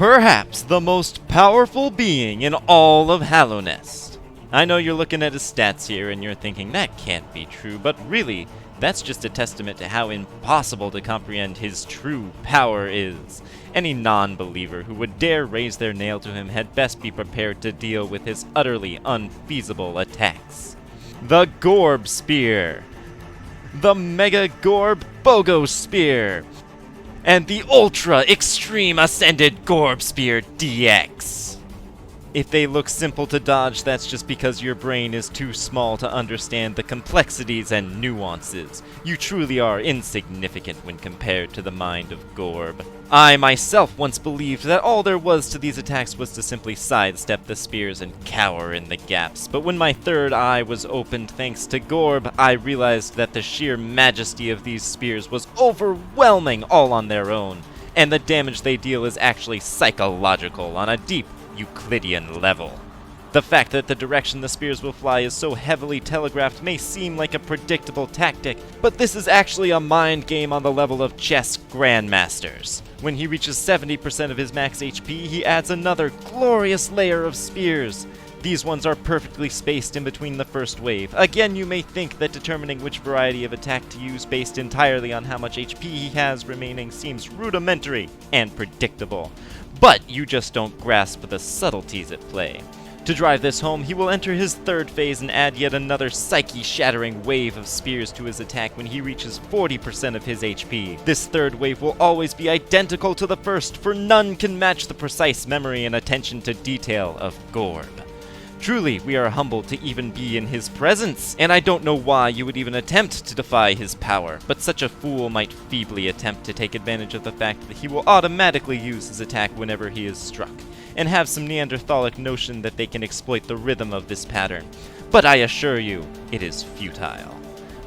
Perhaps the most powerful being in all of Hallownest. I know you're looking at his stats here and you're thinking that can't be true, but really, that's just a testament to how impossible to comprehend his true power is. Any non-believer who would dare raise their nail to him had best be prepared to deal with his utterly unfeasible attacks. The Gorb Spear, the Mega Gorb Bogo Spear, and the Ultra Extreme Ascended Gorb Spear DX. If they look simple to dodge, that's just because your brain is too small to understand the complexities and nuances. You truly are insignificant when compared to the mind of Gorb. I myself once believed that all there was to these attacks was to simply sidestep the spears and cower in the gaps, but when my third eye was opened thanks to Gorb, I realized that the sheer majesty of these spears was overwhelming all on their own, and the damage they deal is actually psychological on a deep Euclidean level. The fact that the direction the spears will fly is so heavily telegraphed may seem like a predictable tactic, but this is actually a mind game on the level of chess grandmasters. When he reaches 70% of his max HP, he adds another glorious layer of spears. These ones are perfectly spaced in between the first wave. Again, you may think that determining which variety of attack to use based entirely on how much HP he has remaining seems rudimentary and predictable. But you just don't grasp the subtleties at play. To drive this home, he will enter his third phase and add yet another psyche-shattering wave of spears to his attack when he reaches 40% of his HP. This third wave will always be identical to the first, for none can match the precise memory and attention to detail of Gorb. Truly, we are humbled to even be in his presence, and I don't know why you would even attempt to defy his power, but such a fool might feebly attempt to take advantage of the fact that he will automatically use his attack whenever he is struck, and have some Neanderthalic notion that they can exploit the rhythm of this pattern. But I assure you, it is futile.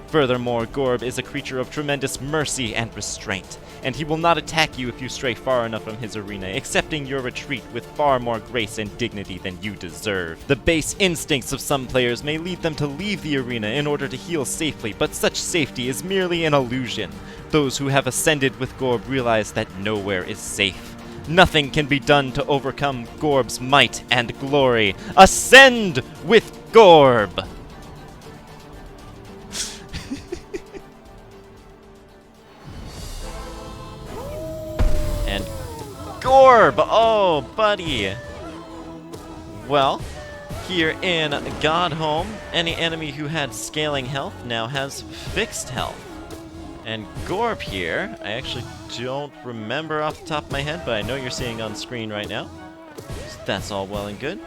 Furthermore, Gorb is a creature of tremendous mercy and restraint, and he will not attack you if you stray far enough from his arena, accepting your retreat with far more grace and dignity than you deserve. The base instincts of some players may lead them to leave the arena in order to heal safely, but such safety is merely an illusion. Those who have ascended with Gorb realize that nowhere is safe. Nothing can be done to overcome Gorb's might and glory. Ascend with Gorb! And Gorb! Oh, buddy! Well, here in Godhome, any enemy who had scaling health now has fixed health. And Gorb here, I actually don't remember off the top of my head, but I know you're seeing on screen right now. So that's all well and good.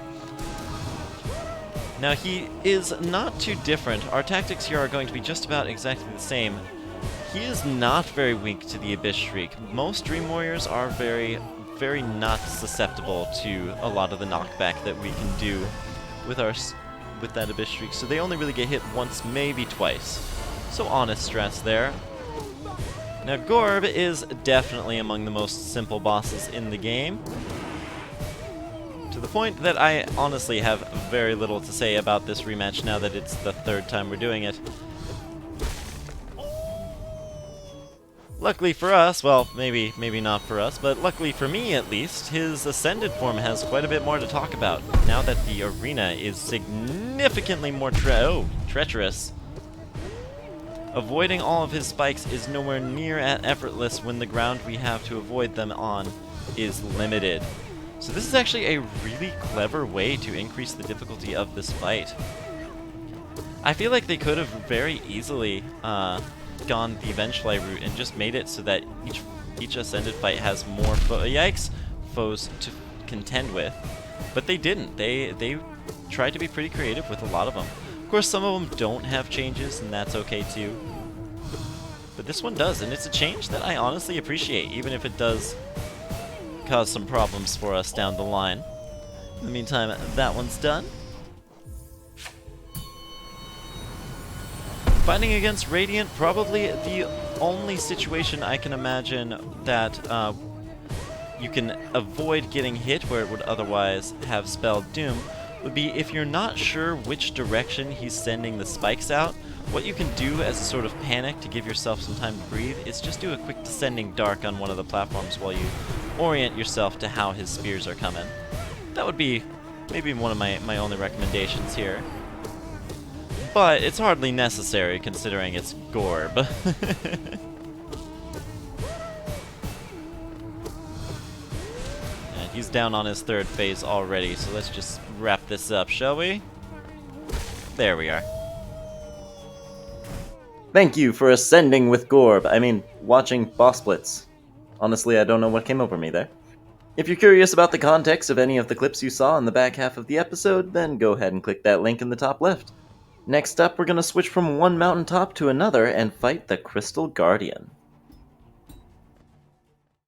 Now he is not too different. Our tactics here are going to be just about exactly the same. He is not very weak to the Abyss Shriek. Most Dream Warriors are very not susceptible to a lot of the knockback that we can do with that Abyss Shriek, so they only really get hit once, maybe twice. So honest strats there. Now Gorb is definitely among the most simple bosses in the game, to the point that I honestly have very little to say about this rematch now that it's the third time we're doing it. Luckily for us, well, maybe not for us, but luckily for me at least, his Ascended form has quite a bit more to talk about, now that the arena is significantly more treacherous. Avoiding all of his spikes is nowhere near as effortless when the ground we have to avoid them on is limited. So this is actually a really clever way to increase the difficulty of this fight. I feel like they could have very easily gone the Vengefly route and just made it so that each Ascended fight has more foes to contend with. But they didn't. They tried to be pretty creative with a lot of them. Of course, some of them don't have changes, and that's okay too. But this one does, and it's a change that I honestly appreciate, even if it does cause some problems for us down the line. In the meantime, that one's done. Fighting against Radiant, probably the only situation I can imagine that you can avoid getting hit where it would otherwise have spelled doom would be if you're not sure which direction he's sending the spikes out. What you can do as a sort of panic to give yourself some time to breathe is just do a quick descending dark on one of the platforms while you orient yourself to how his spears are coming. That would be maybe one of my only recommendations here. But it's hardly necessary considering it's Gorb. And he's down on his third phase already, so let's just wrap this up, shall we? There we are. Thank you for ascending with Gorb. I mean, watching Boss Blitz. Honestly, I don't know what came over me there. If you're curious about the context of any of the clips you saw in the back half of the episode, then go ahead and click that link in the top left. Next up, we're going to switch from one mountaintop to another and fight the Crystal Guardian.